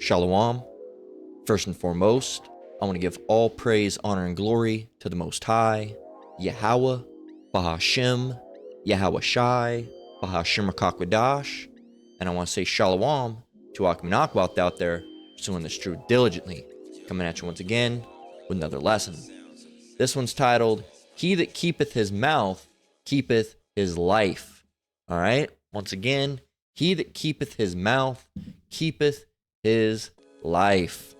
Shalom. First and foremost, I want to give all praise, honor, and glory to the Most High, Yahweh, Bahashem, Yahweh Shai, Bahashem Rakakwadash, and I want to say Shalom to Akim and Akwat out there pursuing this truth diligently, coming at you once again with another lesson. This one's titled, He that keepeth his mouth, keepeth his life. All right? Once again, he that keepeth his mouth, keepeth his life.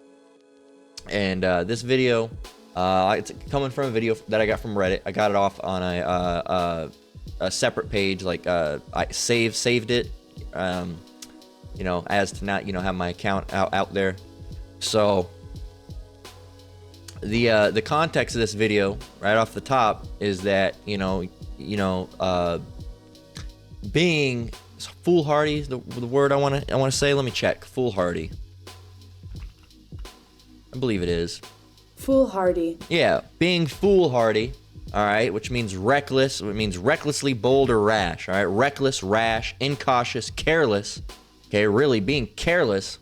And this video, it's coming from a video that I got from Reddit. I got it off on a separate page, like I saved it, you know, as to not, you know, have my account out there. So the context of this video, right off the top, is that being foolhardy is the word I want to say. Let me check. Foolhardy. I believe it is. Foolhardy. Yeah, being foolhardy, all right, which means reckless. It means recklessly bold or rash, all right? Reckless, rash, incautious, careless. Okay, really, being careless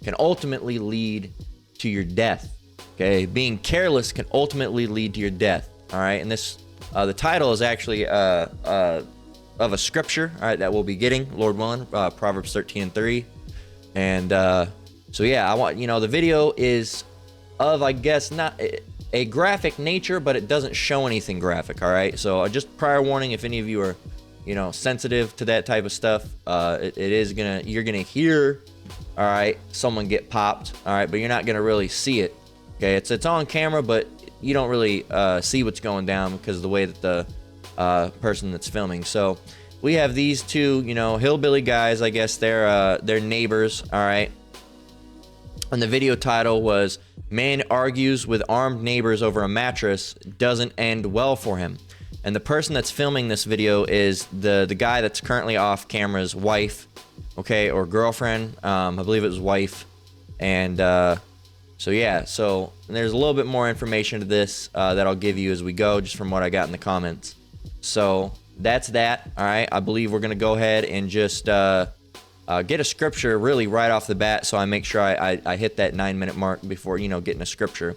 can ultimately lead to your death. Okay, being careless can ultimately lead to your death, all right? And this, the title is actually of a scripture, all right, that we'll be getting, Lord willing, Proverbs 13:3. And so, yeah, I want, the video is of, I guess, not a graphic nature, but it doesn't show anything graphic, all right? So just prior warning, if any of you are, sensitive to that type of stuff, you're gonna hear, all right, someone get popped, all right, but you're not gonna really see it, okay? It's on camera, but you don't really see what's going down because of the way that the person that's filming. So we have these two, hillbilly guys, I guess they're neighbors, all right? And the video title was, Man argues with armed neighbors over a mattress, doesn't end well for him. And the person that's filming this video is the guy that's currently off camera's wife, okay, or girlfriend. I believe it was wife. And so yeah, so there's a little bit more information to this that I'll give you as we go, just from what I got in the comments. So that's that, all right? I believe we're going to go ahead and just get a scripture really right off the bat, so I make sure I hit that 9-minute mark before, getting a scripture.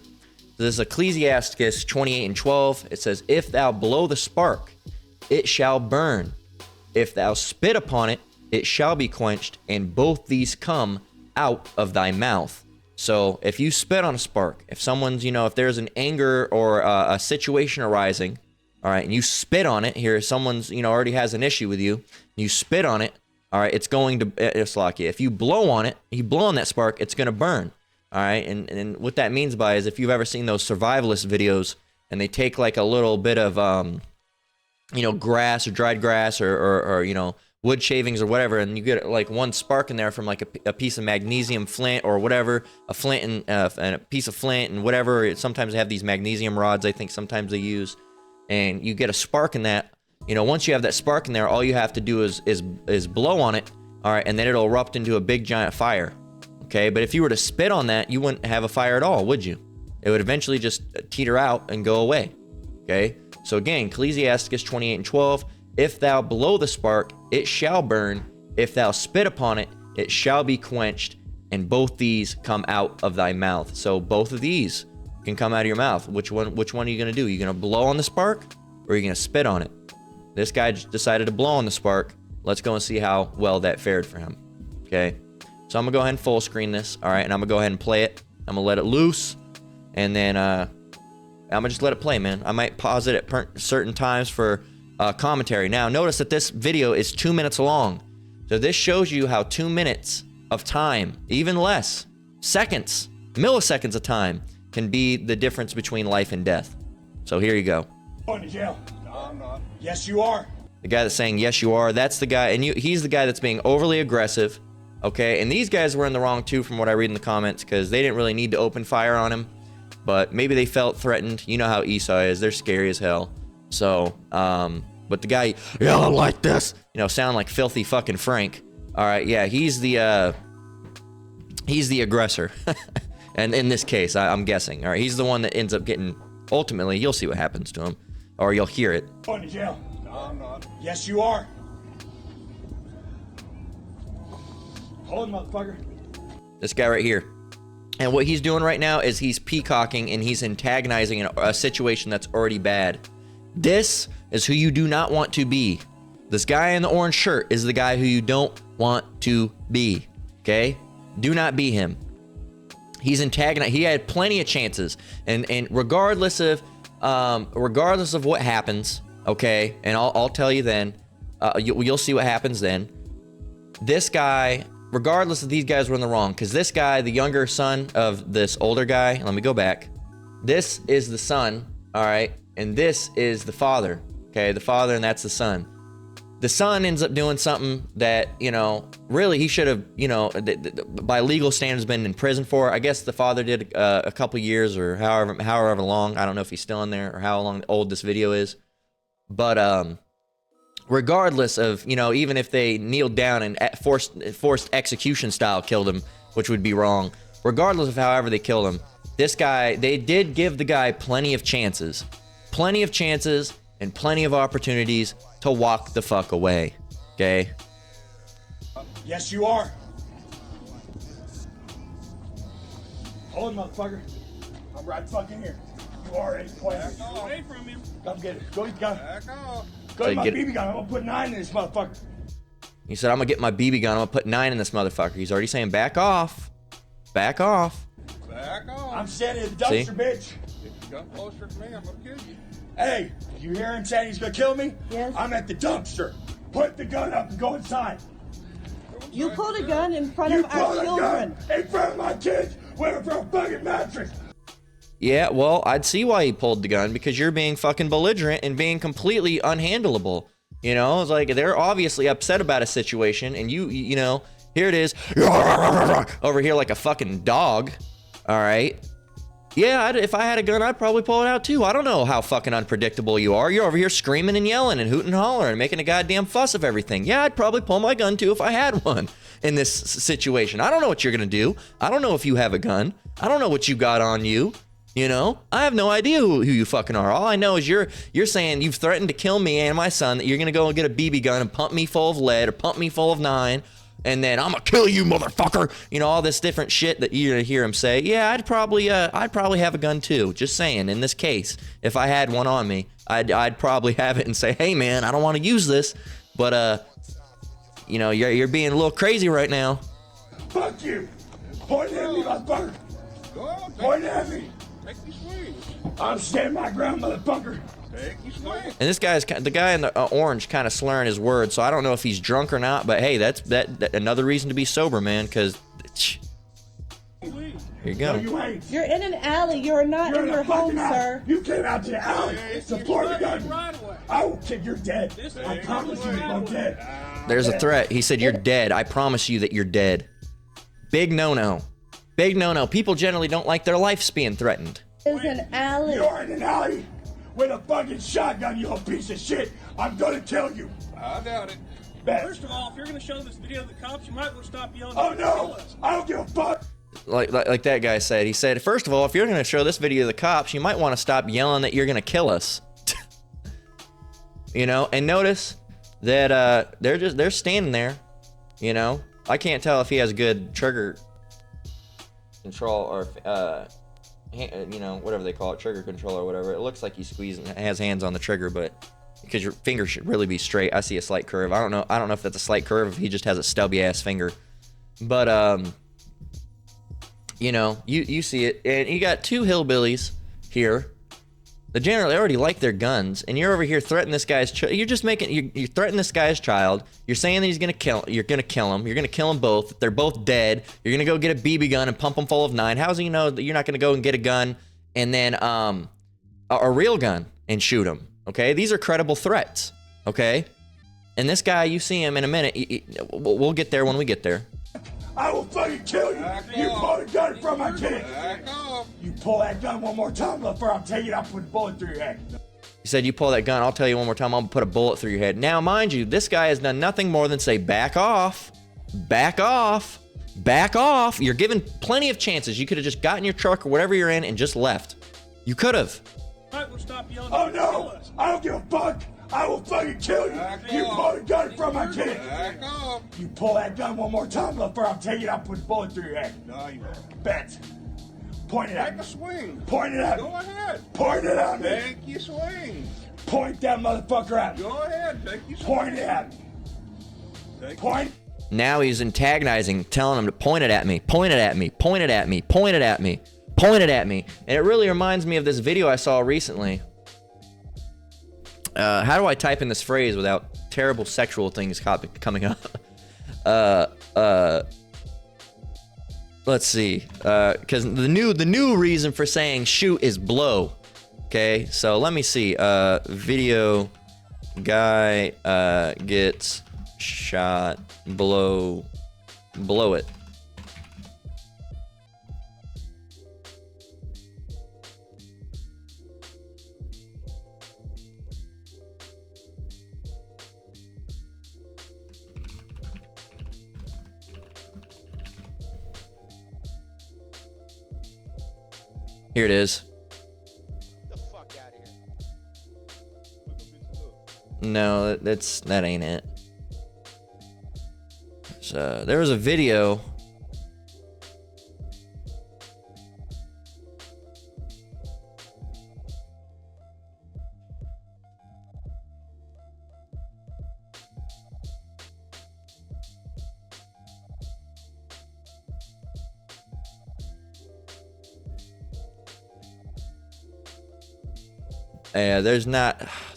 So this is Ecclesiastes 28:12. It says, If thou blow the spark, it shall burn. If thou spit upon it, it shall be quenched, and both these come out of thy mouth. So if you spit on a spark, if someone's, if there's an anger or a situation arising, all right, and you spit on it, here someone's, already has an issue with you, you spit on it, all right, it's going to, it's like, if you blow on it, you blow on that spark, it's going to burn, all right? And what that means by is if you've ever seen those survivalist videos and they take like a little bit of, grass or dried grass or wood shavings or whatever, and you get like one spark in there from like a piece of magnesium flint or whatever, a flint and a piece of flint and whatever. Sometimes they have these magnesium rods, I think sometimes they use, and you get a spark in that. Once you have that spark in there, all you have to do is blow on it, all right, and then it'll erupt into a big giant fire, okay? But if you were to spit on that, you wouldn't have a fire at all, would you? It would eventually just teeter out and go away, okay? So again, Ecclesiastes 28:12, If thou blow the spark, it shall burn. If thou spit upon it, it shall be quenched, and both these come out of thy mouth. So both of these can come out of your mouth. Which one are you going to do? Are you going to blow on the spark, or are you going to spit on it? This guy just decided to blow on the spark. Let's go and see how well that fared for him. Okay. So I'm going to go ahead and full screen this. All right. And I'm going to go ahead and play it. I'm going to let it loose. And then I'm going to just let it play, man. I might pause it at certain times for commentary. Now, notice that this video is 2 minutes long. So this shows you how 2 minutes of time, even less, seconds, milliseconds of time, can be the difference between life and death. So here you go. Going to jail. No, I'm not. Yes, you are. The guy that's saying, yes, you are, that's the guy, and he's the guy that's being overly aggressive, okay? And these guys were in the wrong, too, from what I read in the comments, because they didn't really need to open fire on him, but maybe they felt threatened. You know how Esau is. They're scary as hell. So, but the guy, yelling like this, sound like filthy fucking Frank. All right, yeah, he's the aggressor. And in this case, I'm guessing. All right, he's the one that ends up getting, ultimately, you'll see what happens to him. Or you'll hear it. Going to jail. No, I'm not. Yes, you are. Hold him, motherfucker. This guy right here. And what he's doing right now is he's peacocking and he's antagonizing a situation that's already bad. This is who you do not want to be. This guy in the orange shirt is the guy who you don't want to be. Okay? Do not be him. He's antagonizing. He had plenty of chances, and regardless of what happens, okay, and I'll tell you then, you'll see what happens then. This guy, regardless of these guys were in the wrong, because this guy, the younger son of this older guy, let me go back. This is the son, all right, and this is the father, okay, the father, and that's the son. The son ends up doing something that, you know, really he should have, you know, by legal standards been in prison for. I guess the father did a couple years or however long. I don't know if he's still in there or how long old this video is. But regardless of, you know, even if they kneeled down and forced execution style killed him, which would be wrong. Regardless of however they killed him, this guy, they did give the guy plenty of chances. Plenty of chances and plenty of opportunities to walk the fuck away, okay? Yes, you are. Hold him, motherfucker. I'm right fucking here. You already playing. Back away from him. Come get it. Go get the gun. Back off. Go get my BB gun. I'm gonna put 9 in this motherfucker. He said, I'm gonna get my BB gun. I'm gonna put 9 in this motherfucker. He's already saying, back off. Back off. Back off. I'm standing at the dumpster, bitch. If you come closer to me, I'm gonna kill you. Hey, you hear him saying he's gonna kill me? Yes. I'm at the dumpster. Put the gun up and go inside. You pulled a gun in front You of our pulled a children. gun in front of my kids. Waiting for a fucking mattress. Yeah, well, I'd see why he pulled the gun, because you're being fucking belligerent and being completely unhandleable. You know, it's like they're obviously upset about a situation, and you know, here it is, over here like a fucking dog. All right. Yeah, if I had a gun, I'd probably pull it out too. I don't know how fucking unpredictable you are. You're over here screaming and yelling and hooting and hollering and making a goddamn fuss of everything. Yeah, I'd probably pull my gun too if I had one in this situation. I don't know what you're gonna do. I don't know if you have a gun. I don't know what you got on you. You know, I have no idea who you fucking are. All I know is you're saying you've threatened to kill me and my son, that you're gonna go and get a BB gun and pump me full of lead or pump me full of 9. And then I'm gonna kill you, motherfucker. You know, all this different shit that you're gonna hear him say. Yeah, I'd probably have a gun too. Just saying, in this case, if I had one on me, I'd probably have it and say, hey man, I don't want to use this, but you know, you're being a little crazy right now. Fuck you. Point at me, motherfucker. Go, Point at me. take your swing. I'm standing my ground, motherfucker. Take your swing. And this guy's the guy in the orange, kind of slurring his words. So I don't know if he's drunk or not. But hey, that's another reason to be sober, man. Because here you go. No, you ain't. You're in an alley. You're not You're in in your a fucking home, alley. sir. You came out to the alley. Support the gun. Right away. I will kick. You're dead. This I is promise you, I'm dead. There's a threat. He said, "You're dead. I promise you that you're dead." Big no-no. Big no-no. People generally don't like their lives being threatened. It's an alley. You're in an alley with a fucking shotgun, you little piece of shit. I'm gonna kill you. I doubt it. Bet. First of all, if you're going to show this video to the cops, you might want to stop yelling. Oh and kill no! us. I don't give a fuck. Like that guy said. He said, first of all, if you're going to show this video to the cops, you might want to stop yelling that you're going to kill us. You know, and notice that they're standing there. You know, I can't tell if he has good trigger control or you know, whatever they call it, trigger control or whatever. It looks like he's squeezing, has hands on the trigger, but because your finger should really be straight. I see a slight curve. I don't know if that's a slight curve, if he just has a stubby ass finger. But you know, you see it, and you got two hillbillies here that generally already like their guns, and you're over here threatening this guy's you're just making you threaten this guy's child. You're saying that you're gonna kill him. You're gonna kill them both. They're both dead. You're gonna go get a BB gun and pump them full of 9. How's he know that you're not gonna go and get a gun and then a real gun and shoot him? Okay, these are credible threats. Okay, and this guy, you see him in a minute. We'll get there when we get there. I will fucking kill you. You pull the gun from my kid. Back off. You pull that gun one more time, before I'm taking it, I'll put a bullet through your head. He said, you pull that gun, I'll tell you one more time, I'll put a bullet through your head. Now, mind you, this guy has done nothing more than say, back off, back off, back off. You're given plenty of chances. You could have just gotten your truck or whatever you're in and just left. You could have. You might want to stop yelling. Oh and kill no! us. I don't give a fuck. I will fucking kill you. Back You off. pull the gun from my kid. Back off. You pull that gun one more time, before I'm taking I'll put a bullet through your head. No, you won't. Bet. Point it at Take me. a swing. Point it at Go me. ahead. Point it at me. Take your swing. Point that motherfucker at me. Go ahead. Take your swing. Point it at me. Take Point. Now he's antagonizing, telling him to point it at me, point it at me, point it at me, point it at me, point it at me. And it really reminds me of this video I saw recently. How do I type in this phrase without terrible sexual things coming up? Let's see. Because the new reason for saying shoot is blow. Okay, so let me see. Video guy gets shot, blow it. Here it is. The fuck out of here. No, that ain't it. So there was a video.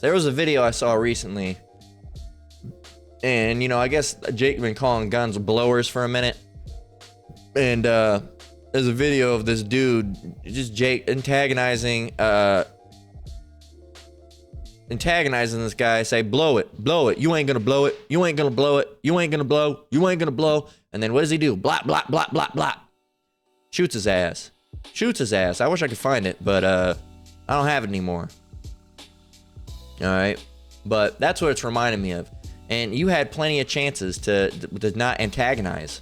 There was a video I saw recently. And, you know, I guess Jake been calling guns blowers for a minute. And there's a video of this dude, just Jake, antagonizing this guy, say, blow it, you ain't gonna blow it, you ain't gonna blow it, you ain't gonna blow, you ain't gonna blow. And then what does he do? Blah, blah, blah, blah, blah. Shoots his ass. I wish I could find it, but I don't have it anymore. Alright? But that's what it's reminding me of. And you had plenty of chances to not antagonize.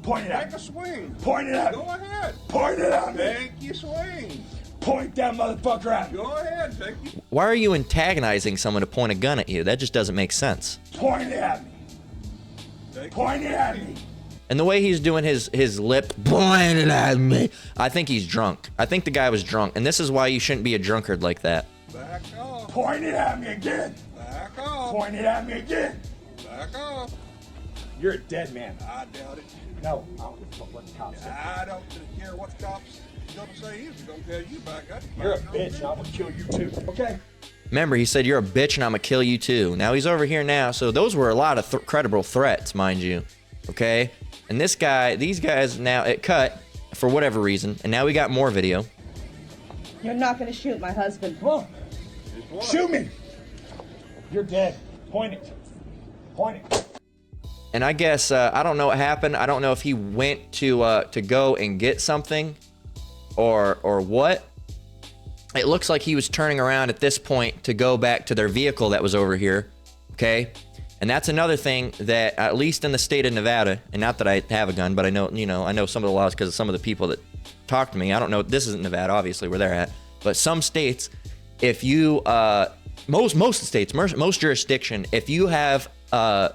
Point it at Take a me. swing. Point it at Go me. ahead. Point it at me. Take your swing. Point that motherfucker at me. Go ahead. Take your Why are you antagonizing someone to point a gun at you? That just doesn't make sense. Point it at me. take Point it at me. And the way he's doing his lip, pointed at me, I think he's drunk. I think the guy was drunk. And this is why you shouldn't be a drunkard like that. back off. Point it at me again. Back off. Point it at me again. Back off. You're a dead man. I doubt it. No, I don't give a fuck what the cops say. I don't care what the cops gonna say. He's gonna tell you back. You're a bitch, and I'm gonna kill you too. Okay? Remember, he said, you're a bitch and I'm gonna kill you too. Now he's over here now. So those were a lot of credible threats, mind you. Okay? And these guys now, it cut for whatever reason. And now we got more video. You're not gonna shoot my husband. Come on. Shoot me. You're dead. Point it. Point it. And I guess, I don't know what happened. I don't know if he went to go and get something or what. It looks like he was turning around at this point to go back to their vehicle that was over here. Okay? And that's another thing that, at least in the state of Nevada, and not that I have a gun, but I know, I know some of the laws because of some of the people that talk to me. I don't know. This isn't Nevada, obviously, where they're at. But some states, if you, most states, most jurisdiction, if you have a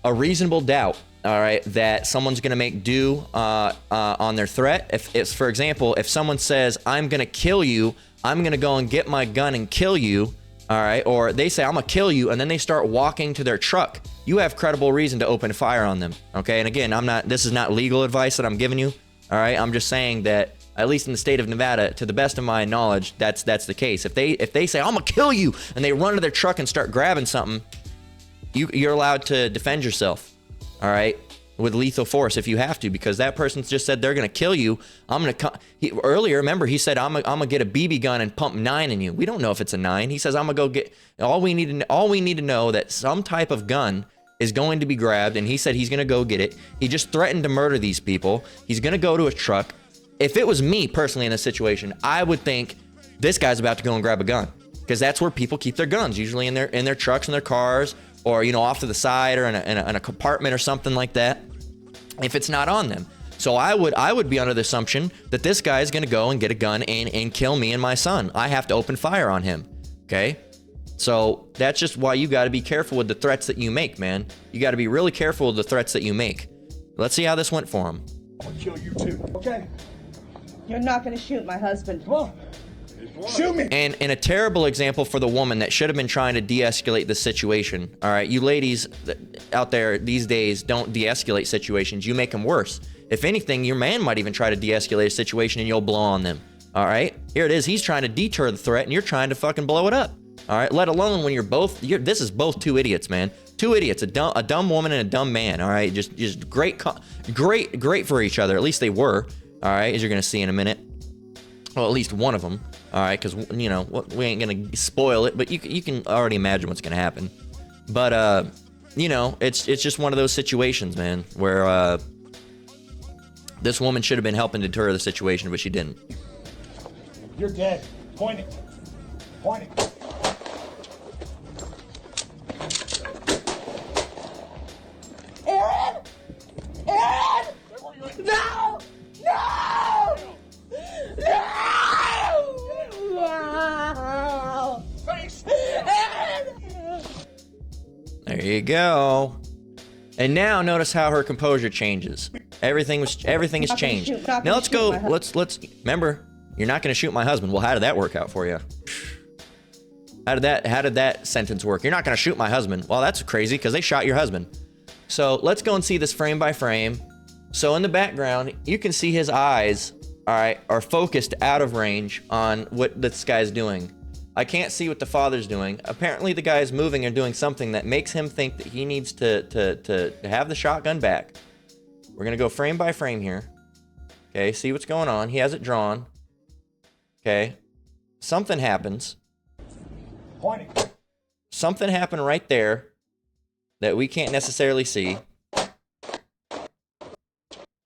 reasonable doubt, all right, that someone's going to make do on their threat. If it's, for example, if someone says, I'm going to kill you, I'm going to go and get my gun and kill you, all right, or they say, I'm going to kill you, and then they start walking to their truck, you have credible reason to open fire on them, okay? And again, this is not legal advice that I'm giving you, all right? I'm just saying that, at least in the state of Nevada, to the best of my knowledge, that's the case. If they say, I'm going to kill you, and they run to their truck and start grabbing something, you're allowed to defend yourself. All right, with lethal force if you have to, because that person's just said they're gonna kill you. Earlier, remember, he said I'm gonna get a BB gun and pump 9 in you. We don't know if it's a 9. He says I'm gonna go get. All we need to know that some type of gun is going to be grabbed, and he said he's gonna go get it. He just threatened to murder these people. He's gonna go to a truck. If it was me personally in this situation, I would think this guy's about to go and grab a gun, because that's where people keep their guns, usually in their trucks and their cars, or off to the side, or in a compartment or something like that, if it's not on them. So I would be under the assumption that this guy is going to go and get a gun and kill me and my son. I have to open fire on him. Okay? So that's just why you got to be careful with the threats that you make, man. You got to be really careful with the threats that you make. Let's see how this went for him. I'll kill you too, okay? You're not gonna shoot my husband. Come on. Shoot me. And a terrible example for the woman that should have been trying to de-escalate the situation. All right, you ladies out there these days don't de-escalate situations. You make them worse. If anything, your man might even try to de-escalate a situation and you'll blow on them. All right, here it is. He's trying to deter the threat and you're trying to fucking blow it up. All right, let alone when this is both two idiots, man. Two idiots, a dumb woman and a dumb man. All right, just great for each other. At least they were. All right, as you're gonna see in a minute. Well, at least one of them. All right, because you know we ain't gonna spoil it, but you can already imagine what's gonna happen. But you know, it's just one of those situations, man, where this woman should have been helping deter the situation, but she didn't. You're dead. Point it. Point it. Aaron! Aaron! No! No! No! Face. Aaron! There you go. And now notice how her composure changes. Everything has changed. Now let's go. Let's remember. You're not gonna shoot my husband. Well, how did that work out for you? How did that sentence work? You're not gonna shoot my husband. Well, that's crazy because they shot your husband. So let's go and see this frame by frame. So in the background, you can see his eyes, all right, are focused out of range on what this guy's doing. I can't see what the father's doing. Apparently the guy's moving or doing something that makes him think that he needs to have the shotgun back. We're gonna go frame by frame here. Okay, see what's going on. He has it drawn. Okay, something happens. Point it. Something happened right there that we can't necessarily see.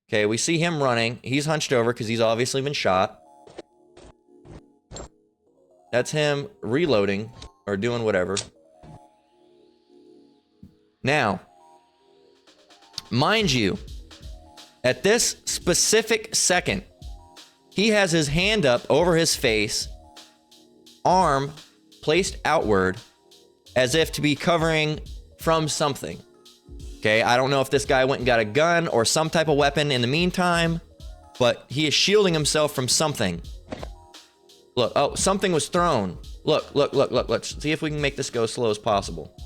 Okay, we see him running. He's hunched over because he's obviously been shot. That's him reloading or doing whatever. Now, mind you, at this specific second, he has his hand up over his face, arm placed outward, as if to be covering from something. Okay, I don't know if this guy went and got a gun or some type of weapon in the meantime, but he is shielding himself from something. Look, oh, something was thrown. Look. Let's see if we can make this go as slow as possible.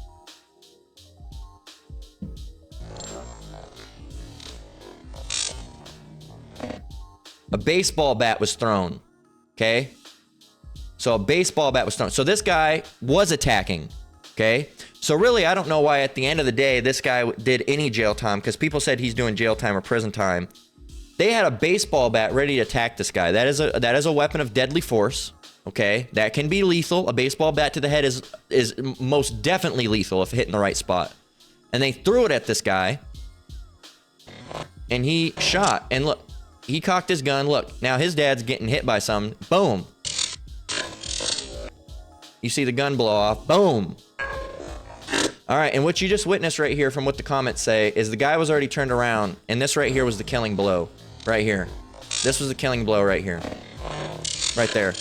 A baseball bat was thrown. Okay? So a baseball bat was thrown. So this guy was attacking. Okay? So really, I don't know why at the end of the day this guy did any jail time, because people said he's doing jail time or prison time. They had a baseball bat ready to attack this guy. That is a weapon of deadly force. Okay? That can be lethal. A baseball bat to the head is most definitely lethal if hit in the right spot. And they threw it at this guy. And he shot. And look, he cocked his gun. Look, now his dad's getting hit by something. Boom. You see the gun blow off. Boom. All right, and what you just witnessed right here from what the comments say is the guy was already turned around, and this right here was the killing blow. Right here. This was the killing blow right here. Right there.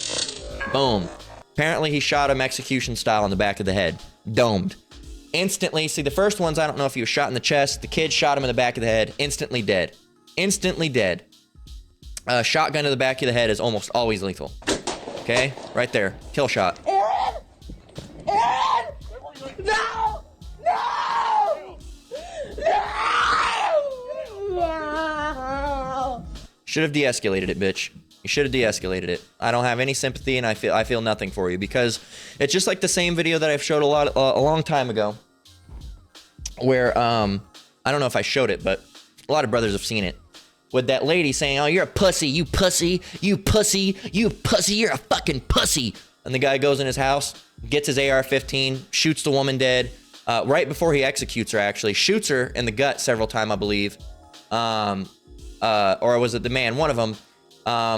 Boom. Apparently he shot him execution style in the back of the head. Domed. Instantly, see the first ones, I don't know if he was shot in the chest. The kid shot him in the back of the head. Instantly dead. Instantly dead. Shotgun to the back of the head is almost always lethal. Okay? Right there. Kill shot. Aaron! Aaron! No! No! No! Should have de-escalated it, bitch. You should have de-escalated it. I don't have any sympathy, and I feel nothing for you, because it's just like the same video that I've showed a long time ago, where I don't know if I showed it, but a lot of brothers have seen it, with that lady saying, "Oh, you're a pussy, you pussy, you pussy, you pussy, you're a fucking pussy," and the guy goes in his house, gets his AR-15, shoots the woman dead, right before he executes her. Actually, shoots her in the gut several times, I believe, or was it the man? One of them.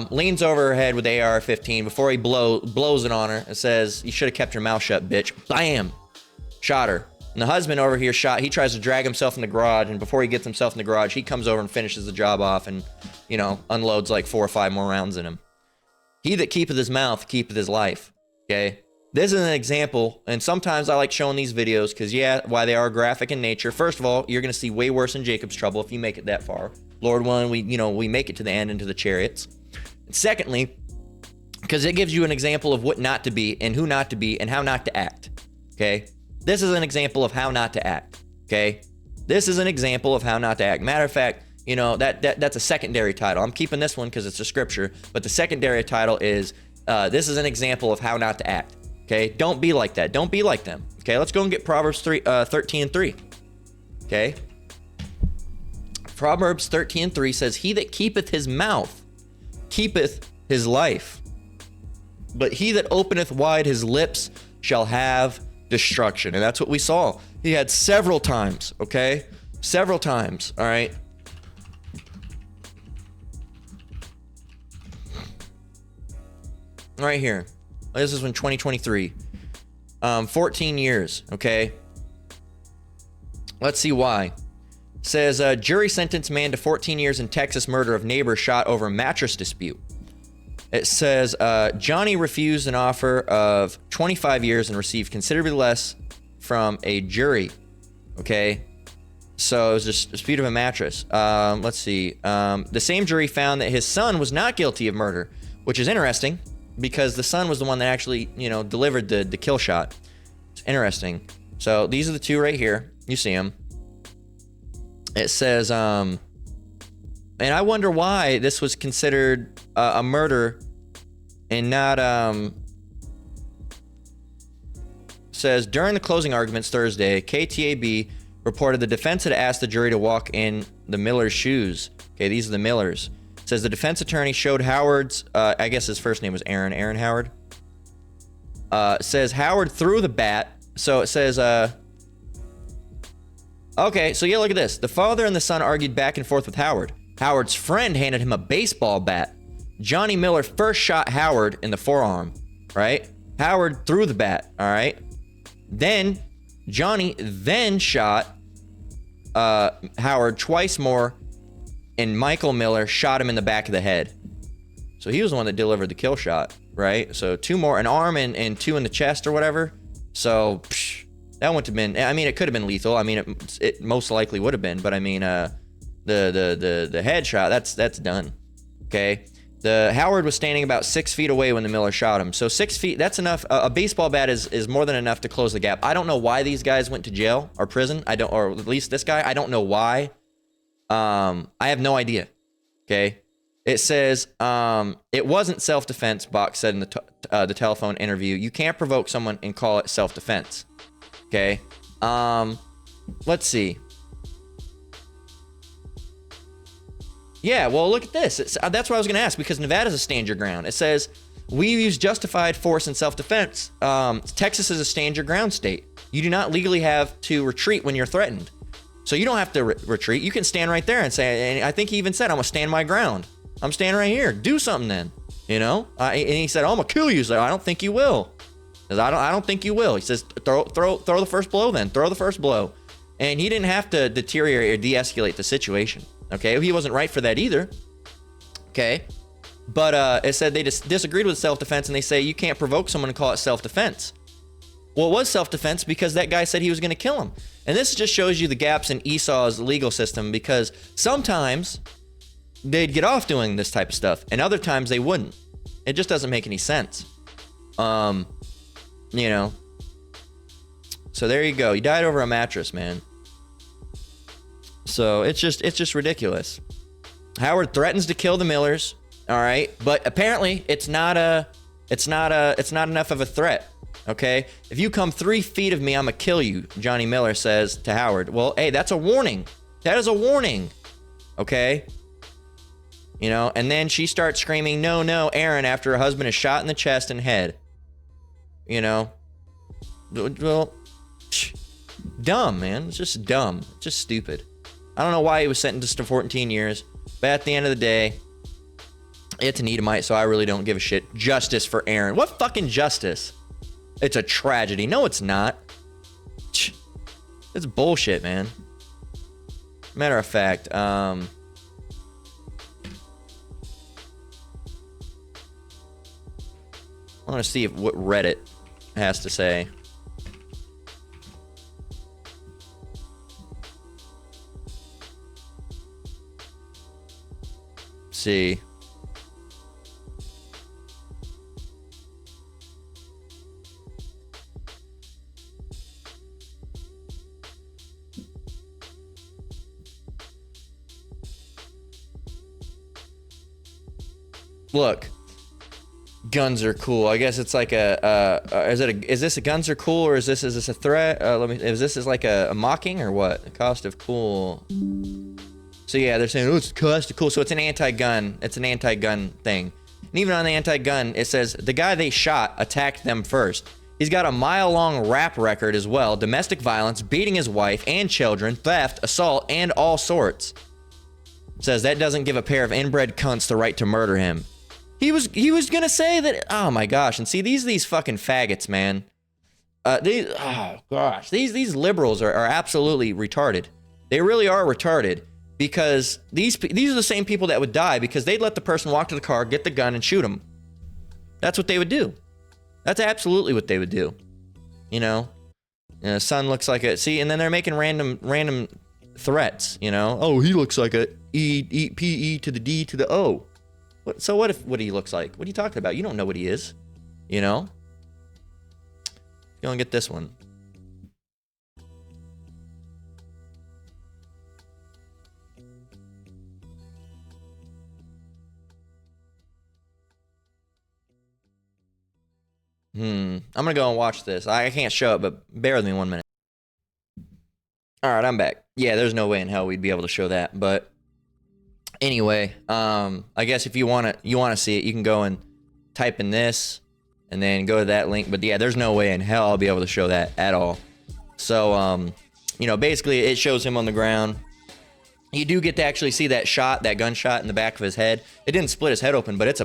Leans over her head with the AR-15 before he blows it on her and says, "You should have kept your mouth shut, bitch." Bam! Shot her. And the husband over here shot. He tries to drag himself in the garage, and before he gets himself in the garage, he comes over and finishes the job off and, you know, unloads like 4 or 5 more rounds in him. He that keepeth his mouth keepeth his life. Okay? This is an example, and sometimes I like showing these videos because, yeah, why they are graphic in nature. First of all, you're going to see way worse than Jacob's trouble if you make it that far. Lord willing, we make it to the end into the chariots. And secondly, because it gives you an example of what not to be and who not to be and how not to act. Okay? This is an example of how not to act. Okay? This is an example of how not to act. Matter of fact, that's a secondary title. I'm keeping this one because it's a scripture, but the secondary title is this is an example of how not to act. Okay, don't be like that. Don't be like them. Okay, let's go and get Proverbs 13:3. Okay, Proverbs 13:3 says, "He that keepeth his mouth keepeth his life, but he that openeth wide his lips shall have destruction." And that's what we saw. He had several times. Okay, several times. All right. Right here. This is in 2023. 14 years, okay? Let's see why. Says, jury sentenced man to 14 years in Texas murder of neighbor shot over mattress dispute. It says, Johnny refused an offer of 25 years and received considerably less from a jury, okay? So it was just a dispute of a mattress. Let's see. The same jury found that his son was not guilty of murder, which is interesting, because the son was the one that actually, delivered the kill shot. It's interesting. So these are the two right here. You see them. It says, and I wonder why this was considered a murder and not, says, during the closing arguments Thursday, KTAB reported the defense had asked the jury to walk in the Miller's shoes. Okay, these are the Millers. Says the defense attorney showed Howard's, I guess his first name was Aaron Howard. Says Howard threw the bat. So it says, okay, so yeah, look at this. The father and the son argued back and forth with Howard. Howard's friend handed him a baseball bat. Johnny Miller first shot Howard in the forearm, right? Howard threw the bat, all right? Then Johnny then shot Howard twice more, and Michael Miller shot him in the back of the head. So he was the one that delivered the kill shot, right? So two more, an arm and two in the chest or whatever. So that wouldn't have been, I mean, it could have been lethal. I mean, it most likely would have been, but I mean, the headshot, that's done. Okay. The Howard was standing about 6 feet away when the Miller shot him. So 6 feet, that's enough. A baseball bat is more than enough to close the gap. I don't know why these guys went to jail or prison. Or at least this guy, I don't know why. I have no idea. Okay. It says, it wasn't self-defense, Bach said in the telephone interview. You can't provoke someone and call it self-defense. Okay. Let's see. Yeah, well, look at this. That's what I was going to ask, because Nevada's a stand your ground. It says, we use justified force in self-defense. Texas is a stand your ground state. You do not legally have to retreat when you're threatened. So you don't have to retreat. You can stand right there and say, and I think he even said, I'm going to stand my ground. I'm standing right here. Do something then, And he said, I'm going to kill you. So I don't think you will. I don't think you will. He says, throw the first blow then. Throw the first blow. And he didn't have to deteriorate or de-escalate the situation. Okay, he wasn't right for that either. Okay, but it said they just disagreed with self-defense, and they say you can't provoke someone and call it self-defense. Well, it was self-defense because that guy said he was going to kill him. And this just shows you the gaps in Esau's legal system, because sometimes they'd get off doing this type of stuff, and other times they wouldn't. It just doesn't make any sense. So there you go. He died over a mattress, man. So it's just ridiculous. Howard threatens to kill the Millers, all right, but apparently it's not enough of a threat. Okay, if you come 3 feet of me, I'm gonna kill you, Johnny Miller says to Howard. Well, hey, that's a warning. That is a warning. Okay. And then she starts screaming, no, Aaron, after her husband is shot in the chest and head. Well, dumb, man. It's just dumb. It's just stupid. I don't know why he was sentenced to 14 years, but at the end of the day, it's an Edomite, so I really don't give a shit. Justice for Aaron. What fucking justice? It's a tragedy. No, it's not. It's bullshit, man. Matter of fact, I want to see what Reddit has to say. See. Look, guns are cool. I guess it's like is this a guns are cool, or is this a threat? Is this like a mocking or what? The cost of cool. So yeah, they're saying, oh, it's cost of cool. So it's an anti-gun. It's an anti-gun thing. And even on the anti-gun, it says the guy they shot attacked them first. He's got a mile-long rap record as well: domestic violence, beating his wife and children, theft, assault, and all sorts. It says that doesn't give a pair of inbred cunts the right to murder him. He was gonna say that. Oh my gosh! And see these fucking faggots, man. These liberals are absolutely retarded. They really are retarded, because these are the same people that would die because they'd let the person walk to the car, get the gun, and shoot him. That's what they would do. That's absolutely what they would do. You know, son looks like a see, and then they're making random threats. You know, oh, he looks like a P to the D to the O. So what he looks like? What are you talking about? You don't know what he is. You know? Go and get this one. I'm gonna go and watch this. I can't show it, but bear with me 1 minute. Alright, I'm back. Yeah, there's no way in hell we'd be able to show that, but anyway, I guess if you want to see it, you can go and type in this and then go to that link. But yeah, there's no way in hell I'll be able to show that at all. So, you know, basically it shows him on the ground. You do get to actually see that shot, that gunshot in the back of his head. It didn't split his head open, but it's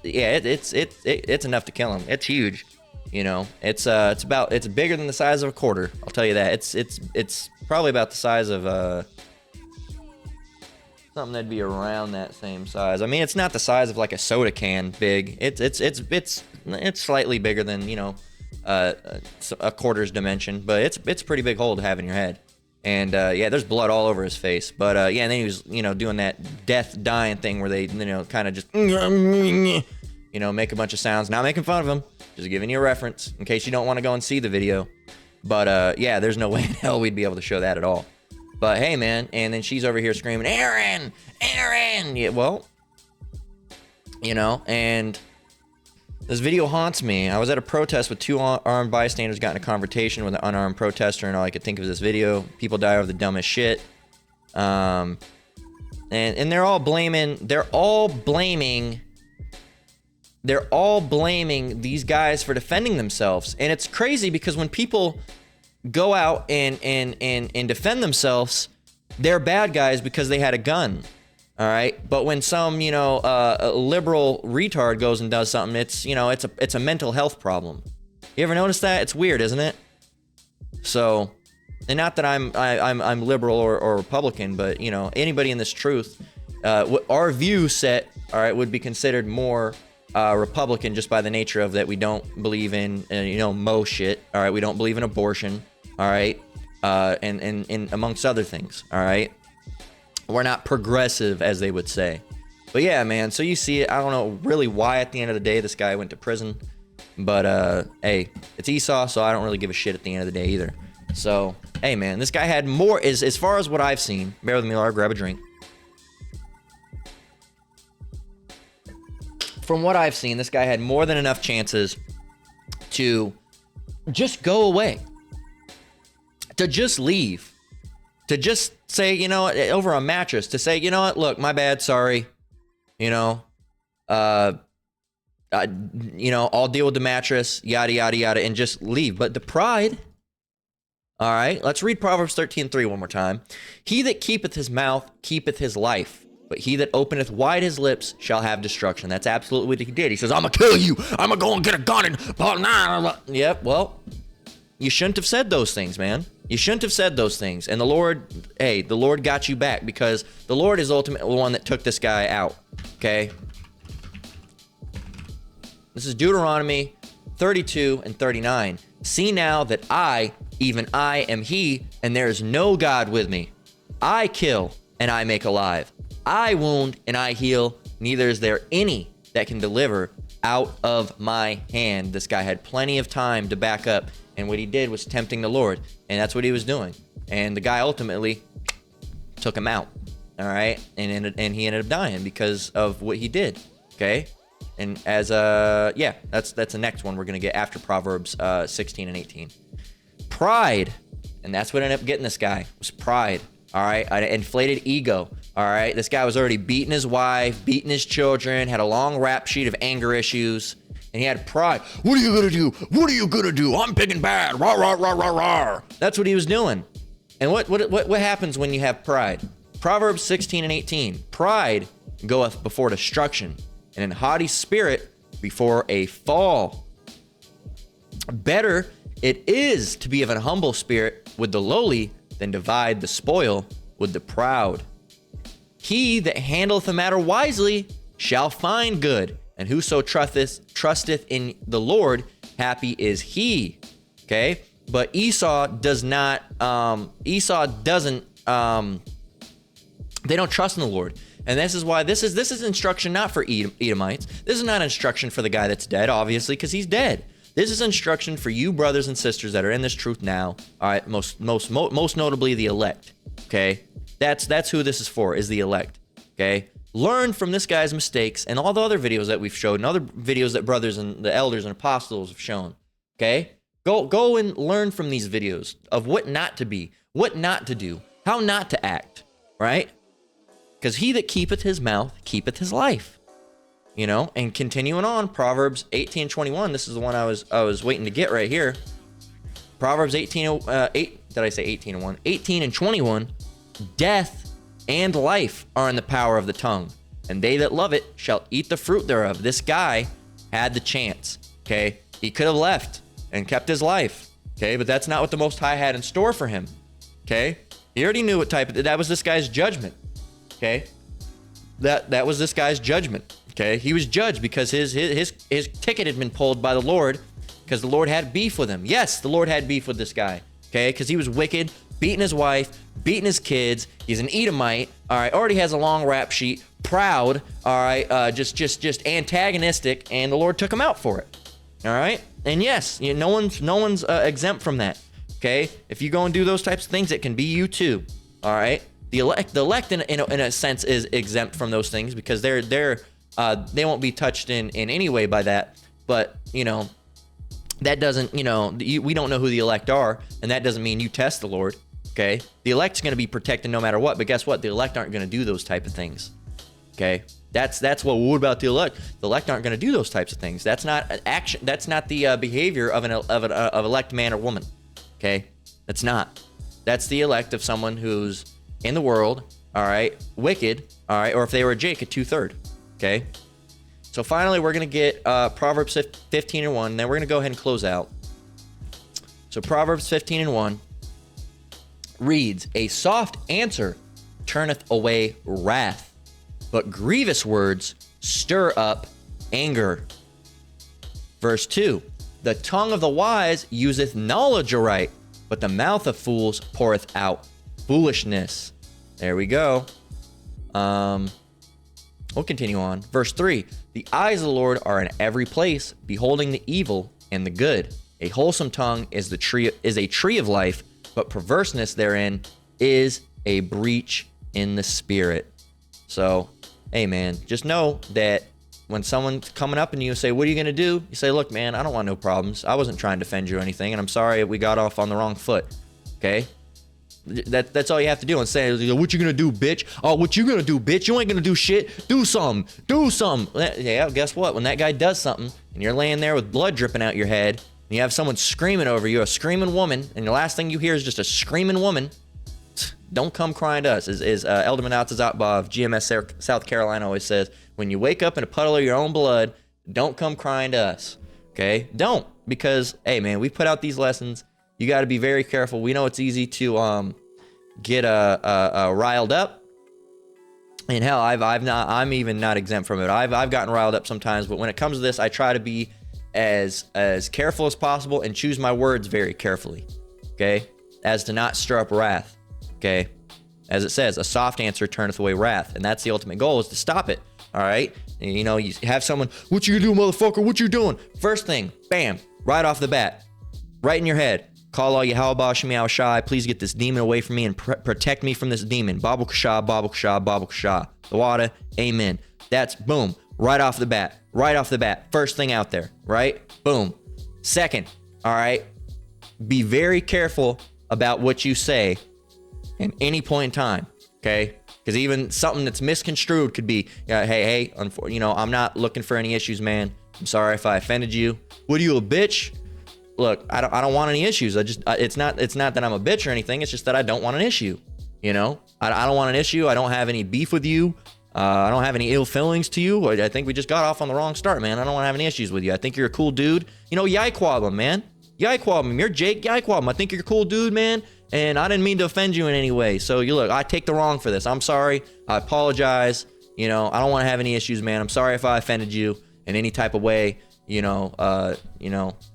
it's enough to kill him. It's huge. You know, it's bigger than the size of a quarter. I'll tell you that. It's probably about the size of something that'd be around that same size. I mean, it's not the size of like a soda can big. It's slightly bigger than, you know, a quarter's dimension, but it's a pretty big hole to have in your head. And yeah, there's blood all over his face. But yeah, and then he was, you know, doing that death dying thing where they, you know, kind of just, you know, make a bunch of sounds. Not making fun of him, just giving you a reference in case you don't want to go and see the video. But yeah, there's no way in hell we'd be able to show that at all. But hey, man, and then she's over here screaming, Aaron, Aaron. Yeah, well, you know, and this video haunts me. I was at a protest with two armed bystanders, got in a confrontation with an unarmed protester, and all I could think of is this video. People die over the dumbest shit. And they're all blaming these guys for defending themselves. And it's crazy because when people go out and defend themselves, they're bad guys because they had a gun. All right, but when some, you know, a liberal retard goes and does something, it's, you know, it's a mental health problem. You ever notice that? It's weird, isn't it? So, and not that I'm liberal or Republican, but, you know, anybody in this truth, our view set, all right, would be considered more Republican just by the nature of that we don't believe in, you know, Mo shit. All right, we don't believe in abortion. All right, and amongst other things. All right. We're not progressive, as they would say. But yeah, man, so you see it. I don't know really why at the end of the day this guy went to prison. But, hey, it's Esau, so I don't really give a shit at the end of the day either. So, hey, man, this guy had more, as far as what I've seen. Bear with me, Laura, grab a drink. From what I've seen, this guy had more than enough chances to just go away. To just leave. To just say, you know, over a mattress, to say, you know what, look, my bad, sorry. You know, you know, I'll deal with the mattress, yada, yada, yada, and just leave. But the pride, all right, let's read Proverbs 13:3 one more time. He that keepeth his mouth keepeth his life, but he that openeth wide his lips shall have destruction. That's absolutely what he did. He says, I'm going to kill you. I'm going to go and get a gun and... Yep, well, you shouldn't have said those things, man. You shouldn't have said those things. And the Lord, hey, the Lord got you back because the Lord is ultimately the one that took this guy out, okay? This is Deuteronomy 32 and 39. See now that I, even I, am he, and there is no God with me. I kill, and I make alive. I wound, and I heal. Neither is there any that can deliver out of my hand. This guy had plenty of time to back up, and what he did was tempting the Lord, and that's what he was doing. And the guy ultimately took him out, all right? And he ended up dying because of what he did, okay? And as that's the next one we're gonna get after Proverbs 16 and 18. Pride, and that's what ended up getting this guy, was pride, all right? An inflated ego, all right? This guy was already beating his wife, beating his children, had a long rap sheet of anger issues, and he had pride. What are you gonna do? What are you gonna do? I'm big and bad, rah, rah, rah, rah, rah. That's what he was doing. And what happens when you have pride? Proverbs 16 and 18. Pride goeth before destruction, and an haughty spirit before a fall. Better it is to be of an humble spirit with the lowly than divide the spoil with the proud. He that handleth a matter wisely shall find good, and whoso trusteth in the Lord, happy is he. Okay? But Esau doesn't, they don't trust in the Lord. And this is why this is instruction not for Edomites. This is not instruction for the guy that's dead, obviously, because he's dead. This is instruction for you brothers and sisters that are in this truth now. All right, most notably the elect. Okay, that's who this is for, is the elect. Okay, learn from this guy's mistakes and all the other videos that we've showed and other videos that brothers and the elders and apostles have shown. Okay, go and learn from these videos of what not to be, what not to do, how not to act. Right? Because he that keepeth his mouth keepeth his life. You know, and continuing on, Proverbs 18:21. This is the one I was waiting to get right here. Proverbs 18:8. Did I say 18:1? 18 and 21. Death and life are in the power of the tongue, and they that love it shall eat the fruit thereof. This guy had the chance. Okay, he could have left and kept his life. Okay, but that's not what the Most High had in store for him. Okay, he already knew what type of that was. This guy's judgment. Okay, that was this guy's judgment. Okay, he was judged because his ticket had been pulled by the Lord because the Lord had beef with him. Yes, the Lord had beef with this guy. Okay, because he was wicked, beating his wife, beating his kids. He's an Edomite. All right, already has a long rap sheet. Proud. All right, just antagonistic, and the Lord took him out for it. All right, and yes, no one's exempt from that. Okay, if you go and do those types of things, it can be you too. All right, the elect in a sense is exempt from those things because they won't be touched in any way by that. But that doesn't we don't know who the elect are, and that doesn't mean you test the Lord. Okay, the elect's going to be protected no matter what. But guess what? The elect aren't going to do those type of things. Okay, that's what about the elect? The elect aren't going to do those types of things. That's not an action. That's not the behavior of an elect man or woman. Okay, that's not. That's the elect of someone who's in the world. All right, wicked. All right, or if they were a Jake, a 2/3. Okay, so finally we're gonna get Proverbs 15 and 1. Then we're gonna go ahead and close out. So Proverbs 15 and 1 reads, "A soft answer turneth away wrath, but grievous words stir up anger." Verse 2, "The tongue of the wise useth knowledge aright, but the mouth of fools poureth out foolishness." There we go. We'll continue on. Verse 3, "The eyes of the Lord are in every place, beholding the evil and the good. A wholesome tongue is a tree of life, but perverseness therein is a breach in the spirit." So, hey man, just know that when someone's coming up and you say, "What are you going to do?" You say, "Look, man, I don't want no problems. I wasn't trying to defend you or anything, and I'm sorry we got off on the wrong foot." Okay? That's all you have to do and say, "What you gonna do, bitch? Oh, what you gonna do, bitch? You ain't gonna do shit. Do something. Do something." Yeah, guess what? When that guy does something and you're laying there with blood dripping out your head and you have someone screaming over you, a screaming woman, and the last thing you hear is just a screaming woman, don't come crying to us. As Elder Manatazatba of GMS South Carolina always says, when you wake up in a puddle of your own blood, don't come crying to us. Okay? Don't. Because, hey man, we put out these lessons. You got to be very careful. We know it's easy to get riled up, and hell, I'm even not exempt from it. I've gotten riled up sometimes, but when it comes to this, I try to be as careful as possible and choose my words very carefully, okay? As to not stir up wrath, okay? As it says, a soft answer turneth away wrath, and that's the ultimate goal, is to stop it, all right? And, you know, you have someone, what you gonna do, motherfucker? What you doing? First thing, bam, right off the bat, right in your head. Call all Yahweh Shem Yahweh Shai, please get this demon away from me and protect me from this demon. Babu Kasha, Babu Kasha, Babu Kasha. The water, amen. That's boom, right off the bat, first thing out there, right? Boom. Second, all right, be very careful about what you say at any point in time, okay? Because even something that's misconstrued could be, hey, you know, I'm not looking for any issues, man. I'm sorry if I offended you. What are you, a bitch? Look, I don't want any issues. It's not that I'm a bitch or anything. It's just that I don't want an issue. You know, I don't want an issue. I don't have any beef with you. I don't have any ill feelings to you. I think we just got off on the wrong start, man. I don't want to have any issues with you. I think you're a cool dude. You know, Yikwabim, man. Yikwabim. You're Jake Yikwabim. I think you're a cool dude, man. And I didn't mean to offend you in any way. So you look, I take the wrong for this. I'm sorry. I apologize. You know, I don't want to have any issues, man. I'm sorry if I offended you in any type of way.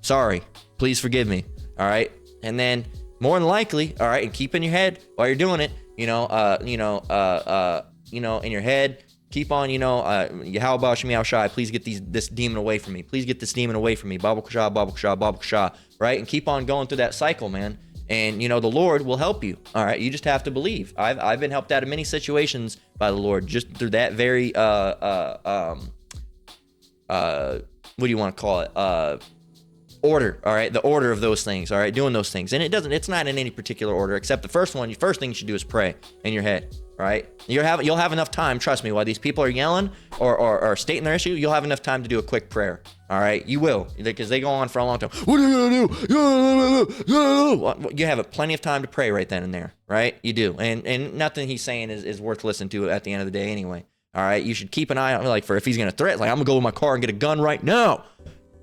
Sorry. Please forgive me. All right. And then more than likely, all right, and keep in your head while you're doing it, in your head, keep on, Yahweh Shem Yahweh Shai, please get this demon away from me. Please get this demon away from me. Babu Kasha, Babu Kasha, Babu Kasha, right? And keep on going through that cycle, man. And, the Lord will help you. All right. You just have to believe. I've been helped out in many situations by the Lord just through that very, what do you want to call it? Order, all right, the order of those things, all right, doing those things. And it's not in any particular order, except the first one. The first thing you should do is pray in your head, all right? You'll have enough time, trust me, while these people are yelling or stating their issue, you'll have enough time to do a quick prayer, all right? You will, because they go on for a long time. What are you gonna do? You have plenty of time to pray right then and there, right? You do, and nothing he's saying is worth listening to at the end of the day anyway, all right? You should keep an eye on, like, for if he's gonna threaten, like, I'm gonna go in my car and get a gun right now.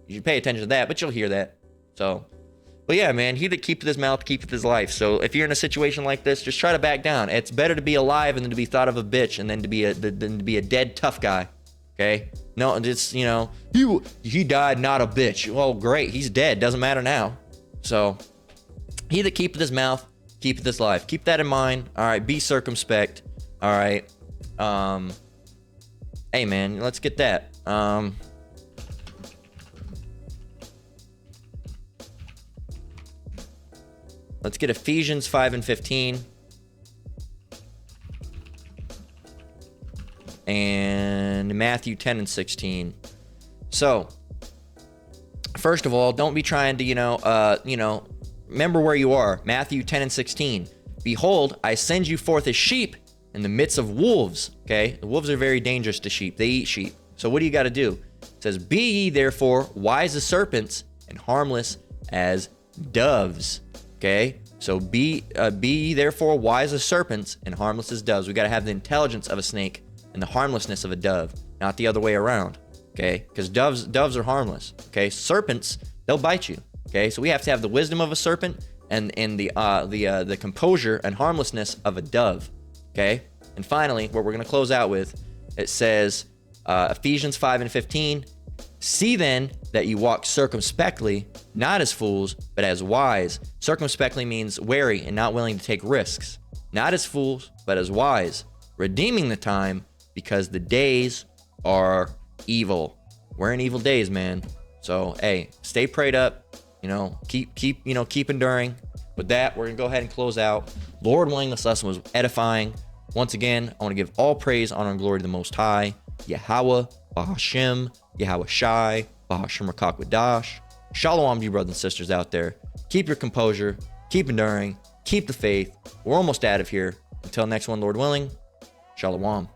You should pay attention to that, but you'll hear that. So, but yeah, man, he that keepeth his mouth keepeth his life. So if you're in a situation like this, just try to back down. It's better to be alive than to be thought of a bitch and then to be a dead tough guy. Okay? No, it's, he died not a bitch. Well, great, he's dead. Doesn't matter now. So he that keepeth his mouth keepeth his life. Keep that in mind. All right, be circumspect. All right. Hey, man, let's get that. Let's get Ephesians 5:15. And Matthew 10:16. So, first of all, don't be trying to, remember where you are. Matthew 10:16. Behold, I send you forth as sheep in the midst of wolves. Okay? The wolves are very dangerous to sheep. They eat sheep. So what do you got to do? It says, be ye therefore wise as serpents and harmless as doves. Okay, so be ye therefore wise as serpents and harmless as doves. We got to have the intelligence of a snake and the harmlessness of a dove, not the other way around. Okay, because doves are harmless. Okay, serpents, they'll bite you. Okay, so we have to have the wisdom of a serpent and the composure and harmlessness of a dove. Okay, and finally, what we're gonna close out with, it says Ephesians 5:15. See then that you walk circumspectly, not as fools, but as wise. Circumspectly means wary and not willing to take risks. Not as fools, but as wise, redeeming the time because the days are evil. We're in evil days, man. So, hey, stay prayed up, keep enduring. With that, we're gonna go ahead and close out. Lord willing, this lesson was edifying. Once again, I want to give all praise, honor, and glory to the Most High, Yahweh, Bahashem, Yahweh Shai, Bahashem Rakakwadash. Shalom to you brothers and sisters out there. Keep your composure, keep enduring, keep the faith. We're almost out of here. Until next one, Lord willing, Shalom.